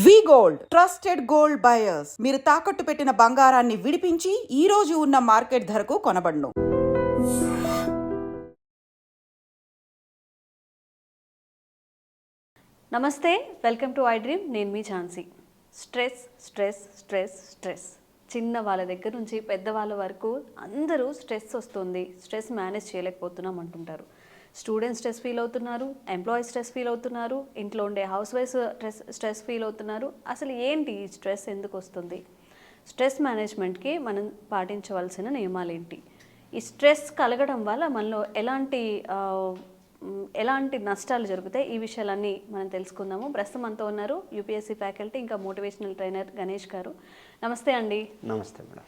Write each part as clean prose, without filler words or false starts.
వి gold trusted gold buyers. మీరు తాకట్టు పెట్టిన బంగారాన్ని విడిపించి ఈ రోజు ఉన్న మార్కెట్ ధరకు కొనబడును. నమస్తే, వెల్కమ్ టు ఐ డ్రీమ్. నేను మీ Jhansi. Stress stress stress stress చిన్న వాళ్ళ దగ్గర నుంచి పెద్దవాళ్ళ వరకు అందరూ స్ట్రెస్ వస్తుంది, స్ట్రెస్ మేనేజ్ చేయలేకపోతున్నాం అంటుంటారు. స్టూడెంట్స్ స్ట్రెస్ ఫీల్ అవుతున్నారు, ఎంప్లాయీస్ స్ట్రెస్ ఫీల్ అవుతున్నారు, ఇంట్లో ఉండే హౌస్ వైఫ్స్ స్ట్రెస్ ఫీల్ అవుతున్నారు. అసలు ఏంటి ఈ స్ట్రెస్, ఎందుకు వస్తుంది? స్ట్రెస్ మేనేజ్మెంట్కి మనం పాటించవలసిన నియమాలు ఏంటి? ఈ స్ట్రెస్ కలగడం వల్ల మనలో ఎలాంటి నష్టాలు జరుగుతాయి? ఈ విషయాలన్నీ మనం తెలుసుకుందాము. ప్రస్తుతం అంతా ఉన్నారు యూపీఎస్సీ ఫ్యాకల్టీ ఇంకా మోటివేషనల్ ట్రైనర్ గణేష్ గారు. నమస్తే అండి. నమస్తే మేడం.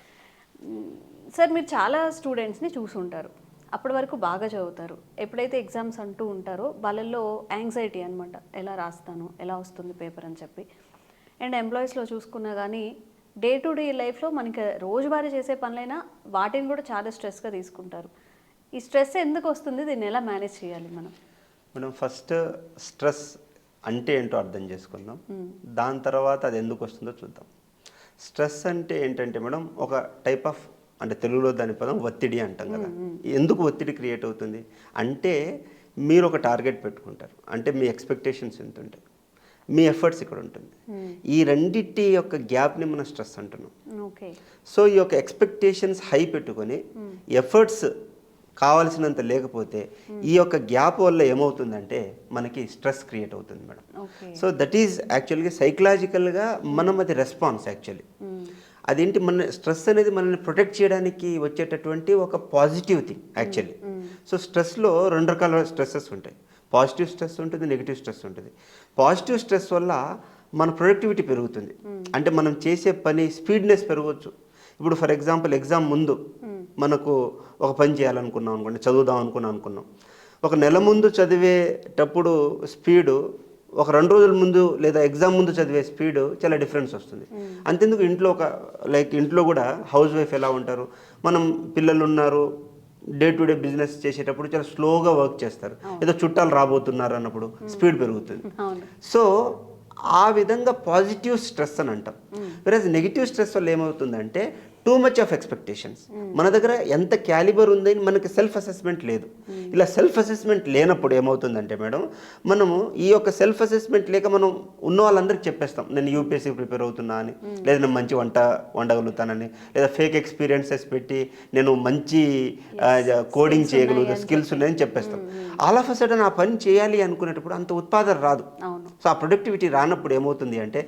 సార్, మీరు చాలా స్టూడెంట్స్ని చూసుంటారు, అప్పటి వరకు బాగా చదువుతారు. ఎప్పుడైతే ఎగ్జామ్స్ అంటూ ఉంటారో వాళ్ళల్లో యాంగ్జైటీ అనమాట, ఎలా రాస్తాను, ఎలా వస్తుంది పేపర్ అని చెప్పి. అండ్ ఎంప్లాయీస్లో చూసుకున్నా కానీ డే టు డే లైఫ్లో మనకి రోజువారీ చేసే పనులైనా వాటిని కూడా చాలా స్ట్రెస్గా తీసుకుంటారు. ఈ స్ట్రెస్ ఎందుకు వస్తుంది, దీన్ని ఎలా మేనేజ్ చేయాలి మనం? ఫస్ట్ స్ట్రెస్ అంటే ఏంటో అర్థం చేసుకుందాం, దాని తర్వాత అది ఎందుకు వస్తుందో చూద్దాం. స్ట్రెస్ అంటే ఏంటంటే మేడం, ఒక టైప్ ఆఫ్, అంటే తెలుగులో దాని పదం ఒత్తిడి అంటాం కదా. ఎందుకు ఒత్తిడి క్రియేట్ అవుతుంది అంటే, మీరు ఒక టార్గెట్ పెట్టుకుంటారు, అంటే మీ ఎక్స్పెక్టేషన్స్ ఎంత ఉంటాయి, మీ ఎఫర్ట్స్ ఇక్కడ ఉంటుంది. ఈ రెండింటి యొక్క గ్యాప్ని మనం స్ట్రెస్ అంటున్నాం. సో ఈ యొక్క ఎక్స్పెక్టేషన్స్ హై పెట్టుకొని ఎఫర్ట్స్ కావాల్సినంత లేకపోతే ఈ యొక్క గ్యాప్ వల్ల ఏమవుతుందంటే మనకి స్ట్రెస్ క్రియేట్ అవుతుంది మేడం. సో దట్ ఈజ్ యాక్చువల్గా సైకలాజికల్గా మనం అది రెస్పాన్స్ యాక్చువల్లీ. అదేంటి, మన స్ట్రెస్ అనేది మనల్ని ప్రొటెక్ట్ చేయడానికి వచ్చేటటువంటి ఒక పాజిటివ్ థింగ్ యాక్చువల్లీ. సో స్ట్రెస్లో రెండు రకాల స్ట్రెస్సెస్ ఉంటాయి. పాజిటివ్ స్ట్రెస్ ఉంటుంది, నెగిటివ్ స్ట్రెస్ ఉంటుంది. పాజిటివ్ స్ట్రెస్ వల్ల మన ప్రొడక్టివిటీ పెరుగుతుంది, అంటే మనం చేసే పని స్పీడ్నెస్ పెరగవచ్చు. ఇప్పుడు ఫర్ ఎగ్జాంపుల్ ఎగ్జామ్ ముందు మనకు ఒక పని చేయాలనుకున్నాం అనుకోండి, చదువుదాం అనుకున్నాం. ఒక నెల ముందు చదివేటప్పుడు స్పీడు ఒక 2 రోజుల ముందు లేదా ఎగ్జామ్ ముందు చదివే స్పీడ్ చాలా డిఫరెన్స్ వస్తుంది. అంతెందుకు ఇంట్లో ఇంట్లో కూడా హౌస్ వైఫ్ ఎలా ఉంటారు, మనం పిల్లలు ఉన్నారు, డే టు డే బిజినెస్ చేసేటప్పుడు చాలా స్లోగా వర్క్ చేస్తారు. ఏదో చుట్టాలు రాబోతున్నారు అన్నప్పుడు స్పీడ్ పెరుగుతుంది. సో ఆ విధంగా పాజిటివ్ స్ట్రెస్ అని అంటాం. వెరాజ్ నెగిటివ్ స్ట్రెస్ వల్ల ఏమవుతుందంటే టూ మచ్ ఆఫ్ ఎక్స్పెక్టేషన్స్. మన దగ్గర ఎంత క్యాలిబర్ ఉందని మనకి సెల్ఫ్ అసెస్మెంట్ లేదు. ఇలా సెల్ఫ్ అసెస్మెంట్ లేనప్పుడు ఏమవుతుందంటే మేడం, మనము ఈ యొక్క సెల్ఫ్ అసెస్మెంట్ లేక మనం ఉన్న వాళ్ళందరికీ చెప్పేస్తాం, నేను యూపీఎస్సీ ప్రిపేర్ అవుతున్నా అని, లేదా నేను మంచి వండగలుగుతానని, లేదా ఫేక్ ఎక్స్పీరియన్సెస్ పెట్టి నేను మంచి కోడింగ్ చేయగలుగుతా, స్కిల్స్ ఉన్నాయని చెప్పేస్తాం. ఆల్ ఆఫ్ అ సడన్ ఆ పని చేయాలి అనుకునేటప్పుడు అంత ఉత్పాదన రాదు. సో ఆ ప్రొడక్టివిటీ రానప్పుడు ఏమవుతుంది అంటే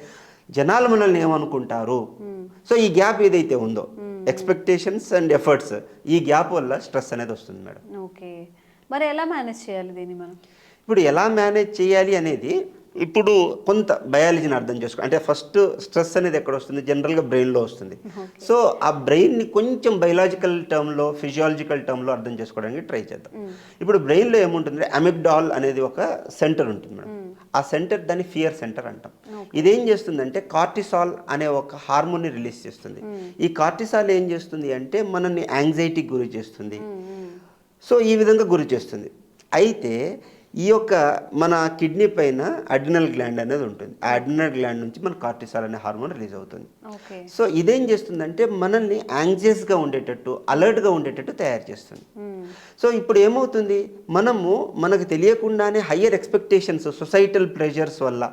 జనాలు మనల్ని ఏమనుకుంటారు. సో ఈ గ్యాప్ ఏదైతే ఉందో, ఎక్స్పెక్టేషన్స్ అండ్ ఎఫర్ట్స్, ఈ గ్యాప్ వల్ల స్ట్రెస్ అనేది వస్తుంది మేడం. ఓకే, మరి ఎలా మేనేజ్ చేయాలి దీన్ని మనం? ఇప్పుడు ఎలా మేనేజ్ చేయాలి అనేది, ఇప్పుడు కొంత బయాలజీని అర్థం చేసుకో. అంటే ఫస్ట్ స్ట్రెస్ అనేది ఎక్కడ వస్తుంది, జనరల్గా బ్రెయిన్లో వస్తుంది. సో ఆ బ్రెయిన్ని కొంచెం బయలాజికల్ టర్మ్లో, ఫిజియాలజికల్ టర్మ్లో అర్థం చేసుకోవడానికి ట్రై చేద్దాం. ఇప్పుడు బ్రెయిన్లో ఏముంటుంది, అమిగ్డాల్ అనేది ఒక సెంటర్ ఉంటుంది మేడం. ఆ సెంటర్ దాన్ని ఫియర్ సెంటర్ అంటాం. ఇదేం చేస్తుందంటే కార్టిసాల్ అనే ఒక హార్మోన్ని రిలీజ్ చేస్తుంది. ఈ కార్టిసాల్ ఏం చేస్తుంది అంటే మనల్ని యాంగ్జైటీకి గురి చేస్తుంది. సో ఈ విధంగా గురి చేస్తుంది. అయితే ఈ యొక్క మన కిడ్నీ పైన అడ్రినల్ గ్లాండ్ అనేది ఉంటుంది. ఆ అడ్రినల్ గ్లాండ్ నుంచి మన కార్టిసాల్ అనే హార్మోన్ రిలీజ్ అవుతుంది. సో ఇదేం చేస్తుందంటే మనల్ని యాంగ్జియస్గా ఉండేటట్టు, అలర్ట్గా ఉండేటట్టు తయారు చేస్తుంది. సో ఇప్పుడు ఏమవుతుంది, మనకు తెలియకుండానే హయ్యర్ ఎక్స్పెక్టేషన్స్, సొసైటల్ ప్రెషర్స్ వల్ల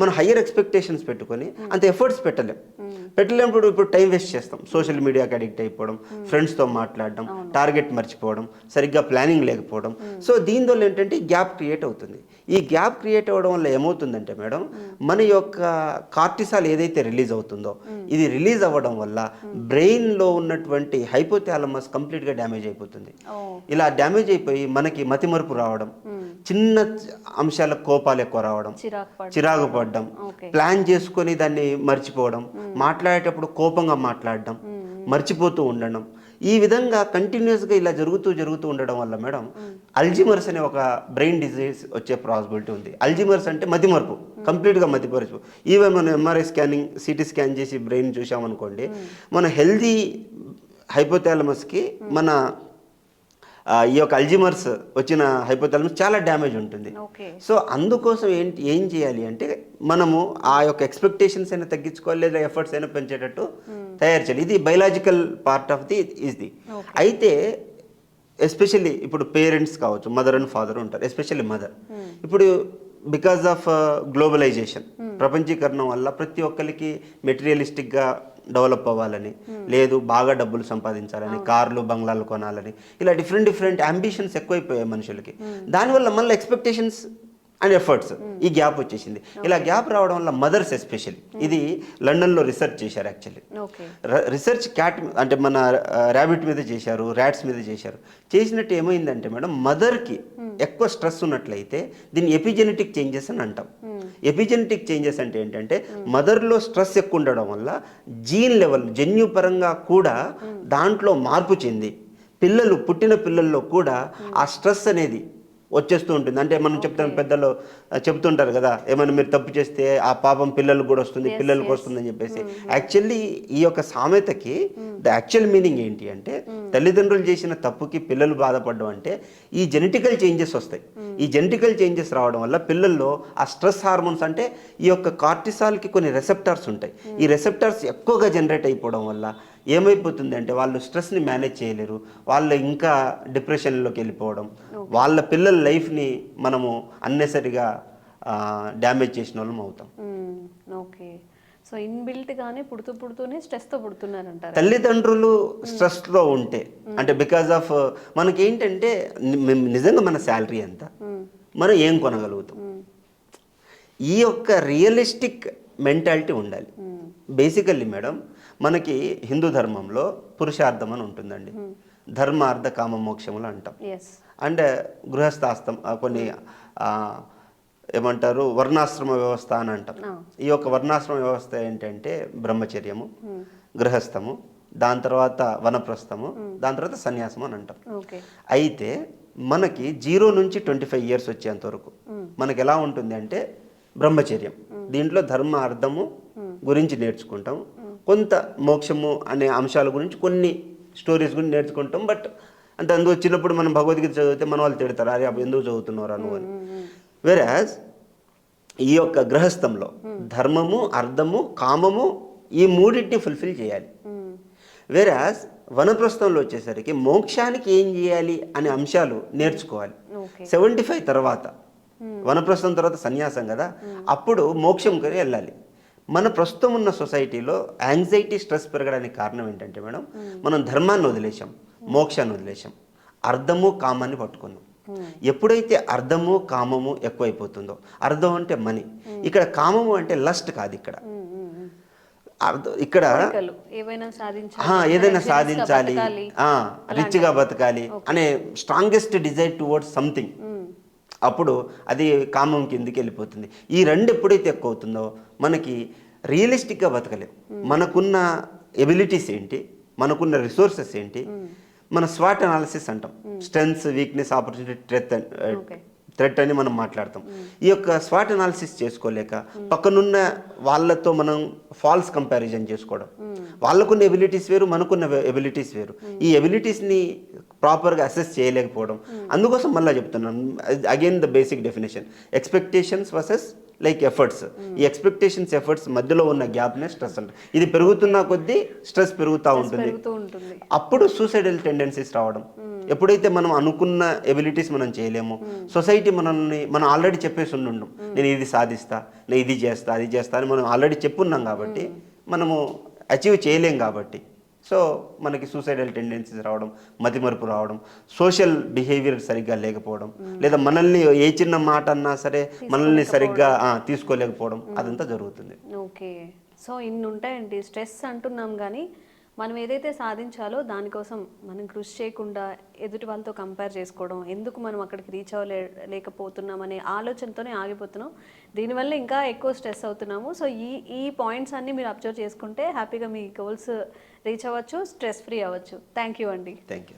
మనం హయ్యర్ ఎక్స్పెక్టేషన్స్ పెట్టుకొని అంత ఎఫర్ట్స్ పెట్టలేనప్పుడు ఇప్పుడు టైం వేస్ట్ చేస్తాం. సోషల్ మీడియాకి అడిక్ట్ అయిపోవడం, ఫ్రెండ్స్తో మాట్లాడడం, టార్గెట్ మర్చిపోవడం, సరిగ్గా ప్లానింగ్ లేకపోవడం. సో దీనివల్ల ఏంటంటే గ్యాప్ క్రియేట్ అవుతుంది. ఈ గ్యాప్ క్రియేట్ అవ్వడం వల్ల ఏమవుతుందంటే మేడం, మన యొక్క కార్టిసాల్ ఏదైతే రిలీజ్ అవుతుందో, ఇది రిలీజ్ అవ్వడం వల్ల బ్రెయిన్లో ఉన్నటువంటి హైపోథాలమస్ కంప్లీట్గా డ్యామేజ్ అయిపోతుంది. ఇలా డ్యామేజ్ అయిపోయి మనకి మతిమరుపు రావడం, చిన్న అంశాలకు కోపాలు ఎక్కువ రావడం, చిరాకు పడడం, ప్లాన్ చేసుకొని దాన్ని మర్చిపోవడం, మాట్లాడేటప్పుడు కోపంగా మాట్లాడడం, మర్చిపోతూ ఉండడం, ఈ విధంగా కంటిన్యూస్గా ఇలా జరుగుతూ ఉండడం వల్ల మేడం అల్జీమర్స్ అనే ఒక బ్రెయిన్ డిజీజ్ వచ్చే పాసిబిలిటీ ఉంది. అల్జీమర్స్ అంటే మతిమరుపు, కంప్లీట్గా మతిమరుపు. ఈవెన్ మనం ఎంఆర్ఐ స్కానింగ్, సిటీ స్కాన్ చేసి బ్రెయిన్ చూసామనుకోండి, మన హెల్దీ హైపోథాలమస్కి మన ఈ యొక్క అల్జిమర్స్ వచ్చిన హైపోథాలమస్ చాలా డ్యామేజ్ ఉంటుంది. ఓకే. సో అందుకోసం ఏం చేయాలి అంటే మనము ఆ యొక్క ఎక్స్పెక్టేషన్స్ అయినా తగ్గించుకోవాలి, లేదా ఎఫర్ట్స్ అయినా పెంచేటట్టు తయారు చేయాలి. ఇది బయలాజికల్ పార్ట్ ఆఫ్ ది ఇది. అయితే ఎస్పెషల్లీ ఇప్పుడు పేరెంట్స్ కావచ్చు, మదర్ అండ్ ఫాదర్ ఉంటారు, ఎస్పెషల్లీ మదర్. ఇప్పుడు బికాస్ ఆఫ్ గ్లోబలైజేషన్, ప్రపంచీకరణం వల్ల ప్రతి ఒక్కరికి మెటీరియలిస్టిక్గా డెవలప్ అవ్వాలని, లేదు బాగా డబ్బులు సంపాదించాలని, కార్లు బంగ్లాలు కొనాలని, ఇలా డిఫరెంట్ అంబిషన్స్ ఎక్కువైపోయాయి మనుషులకి. దానివల్ల మళ్ళీ ఎక్స్పెక్టేషన్స్ అండ్ ఎఫర్ట్స్ ఈ గ్యాప్ వచ్చేసింది. ఇలా గ్యాప్ రావడం వల్ల మదర్స్ ఎస్పెషల్లీ, ఇది లండన్లో రీసెర్చ్ చేశారు యాక్చువల్లీ. రీసెర్చ్ క్యాట్ అంటే మన ర్యాబిట్ మీద చేశారు, ర్యాట్స్ మీద చేశారు. చేసినట్టు ఏమైందంటే మేడం, మదర్కి ఎక్కువ స్ట్రెస్ ఉన్నట్లయితే దీన్ని ఎపిజెనెటిక్ చేంజెస్ అని అంటాం. ఎపిజెనెటిక్ చేంజెస్ అంటే ఏంటంటే మదర్లో స్ట్రెస్ ఎక్కువ ఉండడం వల్ల జీన్ లెవెల్, జన్యుపరంగా కూడా దాంట్లో మార్పు చెంది పుట్టిన పిల్లల్లో కూడా ఆ స్ట్రెస్ అనేది వచ్చేస్తూ ఉంటుంది. అంటే మనం చెప్తాం, పెద్దలు చెప్తుంటారు కదా, ఏమైనా మీరు తప్పు చేస్తే ఆ పాపం పిల్లలకు కూడా వస్తుంది, పిల్లలకు వస్తుందని చెప్పేసి. యాక్చువల్లీ ఈ యొక్క సామెతకి ద యాక్చువల్ మీనింగ్ ఏంటి అంటే, తల్లిదండ్రులు చేసిన తప్పుకి పిల్లలు బాధపడడం అంటే ఈ జెనెటికల్ చేంజెస్ వస్తాయి. ఈ జెనెటికల్ చేంజెస్ రావడం వల్ల పిల్లల్లో ఆ స్ట్రెస్ హార్మోన్స్, అంటే ఈ యొక్క కార్టిసాల్కి కొన్ని రెసెప్టార్స్ ఉంటాయి. ఈ రెసెప్టార్స్ ఎక్కువగా జనరేట్ అయిపోవడం వల్ల ఏమైపోతుంది అంటే వాళ్ళు స్ట్రెస్ని మేనేజ్ చేయలేరు, వాళ్ళు ఇంకా డిప్రెషన్లోకి వెళ్ళిపోవడం, వాళ్ళ పిల్లల లైఫ్ని మనము అన్నెసరిగా డ్యామేజ్ చేసిన వాళ్ళం అవుతాం. ఓకే. సో ఇన్బిల్ట్ గానే పుడుతూనే స్ట్రెస్తో పుడుతున్నారంటారు. తల్లిదండ్రులు స్ట్రెస్లో ఉంటే, అంటే బికాజ్ ఆఫ్ మనకేంటంటే నిజంగా మన శాలరీ ఎంత, మనం ఏం కొనగలుగుతాం, ఈ యొక్క రియలిస్టిక్ మెంటాలిటీ ఉండాలి. బేసికల్లీ మేడం, మనకి హిందూ ధర్మంలో పురుషార్థం అని ఉంటుందండి, ధర్మార్థ కామ మోక్షములు అంటాం. అండ్ గృహస్థాస్తం, కొన్ని ఏమంటారు వర్ణాశ్రమ వ్యవస్థ అని అంటాం. ఈ యొక్క వర్ణాశ్రమ వ్యవస్థ ఏంటంటే బ్రహ్మచర్యము, గృహస్థము, దాని తర్వాత వనప్రస్థము, దాని తర్వాత సన్యాసం అని అంటాం. అయితే మనకి 0 నుంచి 25 ఇయర్స్ వచ్చేంత వరకు మనకి ఎలా ఉంటుంది అంటే బ్రహ్మచర్యం. దీంట్లో ధర్మ అర్థము గురించి నేర్చుకుంటాం, కొంత మోక్షము అనే అంశాల గురించి కొన్ని స్టోరీస్ గురించి నేర్చుకుంటాం. బట్ అంటే అందులో చిన్నప్పుడు మనం భగవద్గీత చదివితే మన వాళ్ళు తిడతారు, అరే అప్పుడు ఎందుకు చదువుతున్నారు అని. వెరాజ్ ఈ యొక్క గృహస్థంలో ధర్మము, అర్థము, కామము ఈ మూడింటిని ఫుల్ఫిల్ చేయాలి. వెరాజ్ వనప్రస్థంలో వచ్చేసరికి మోక్షానికి ఏం చేయాలి అనే అంశాలు నేర్చుకోవాలి. 75 తర్వాత, వనప్రస్థం తర్వాత సన్యాసం కదా, అప్పుడు మోక్షం కరి వెళ్ళాలి. మన ప్రస్తుతం ఉన్న సొసైటీలో యాంగ్జైటీ, స్ట్రెస్ పెరగడానికి కారణం ఏంటంటే మేడం, మనం ధర్మాన్ని వదిలేసాం, మోక్షాన్ని వదిలేసాం, అర్థము కామాన్ని పట్టుకున్నాం. ఎప్పుడైతే అర్థము కామము ఎక్కువైపోతుందో, అర్థం అంటే మనీ, ఇక్కడ కామము అంటే లస్ట్ కాదు, ఇక్కడ ఏదైనా సాధించాలి, రిచ్గా బతకాలి అనే స్ట్రాంగెస్ట్ డిజైర్ టువర్డ్స్ సంథింగ్, అప్పుడు అది కామం కిందికి వెళ్ళిపోతుంది. ఈ రెండు ఎప్పుడైతే ఎక్కువ అవుతుందో మనకి రియలిస్టిక్గా బతకలేం. మనకున్న ఎబిలిటీస్ ఏంటి, మనకున్న రిసోర్సెస్ ఏంటి, మన స్వాట్ అనాలిసిస్ అంటాం, స్ట్రెంగ్స్, వీక్నెస్, ఆపర్చునిటీ, థ్రెట్ అని మనం మాట్లాడతాం. ఈ యొక్క స్వాట్ అనాలిసిస్ చేసుకోలేక పక్కనున్న వాళ్ళతో మనం ఫాల్స్ కంపారిజన్ చేసుకోవడం, వాళ్ళకున్న ఎబిలిటీస్ వేరు, మనకున్న ఎబిలిటీస్ వేరు, ఈ ఎబిలిటీస్ని ప్రాపర్గా అసెస్ చేయలేకపోవడం. అందుకోసం మళ్ళీ చెప్తున్నాను, again the basic definition, expectations versus like efforts. ఈ ఎక్స్పెక్టేషన్స్, ఎఫర్ట్స్ మధ్యలో ఉన్న గ్యాప్నే స్ట్రెస్ అంటారు. ఇది పెరుగుతున్న కొద్దీ స్ట్రెస్ పెరుగుతూ ఉంటుంది. అప్పుడు సూసైడల్ టెండెన్సీస్ రావడం. ఎప్పుడైతే మనం అనుకున్న ఎబిలిటీస్ మనం చేయలేము, సొసైటీ మనం ఆల్రెడీ చెప్పేసి ఉండం, నేను ఇది సాధిస్తా, నేను ఇది చేస్తా, అది చేస్తా అని మనం ఆల్రెడీ చెప్పున్నాం కాబట్టి మనము అచీవ్ చేయలేం. కాబట్టి సో మనకి సూసైడల్ టెండెన్సీస్ రావడం, మతిమరుపు రావడం, సోషల్ బిహేవియర్ సరిగ్గా లేకపోవడం, లేదా మనల్ని ఏ చిన్న మాట అన్నా సరే మనల్ని సరిగ్గా తీసుకోలేకపోవడం, అదంతా జరుగుతుంది. ఓకే. సో ఇన్ని ఉంటాయండి. స్ట్రెస్ అంటున్నాం కానీ మనం ఏదైతే సాధించాలో దానికోసం మనం కృషి చేయకుండా ఎదుటి వాళ్ళతో కంపేర్ చేసుకోవడం, ఎందుకు మనం అక్కడికి రీచ్ అవ్వలేకపోతున్నాం అనే ఆలోచనతోనే ఆగిపోతున్నాం. దీనివల్ల ఇంకా ఎక్కువ స్ట్రెస్ అవుతున్నాము. సో ఈ పాయింట్స్ అన్నీ మీరు అబ్జర్వ్ చేసుకుంటే హ్యాపీగా మీ గోల్స్ రీచ్ అవ్వచ్చు, స్ట్రెస్ ఫ్రీ అవ్వచ్చు. థ్యాంక్ యూ అండి. Thank you.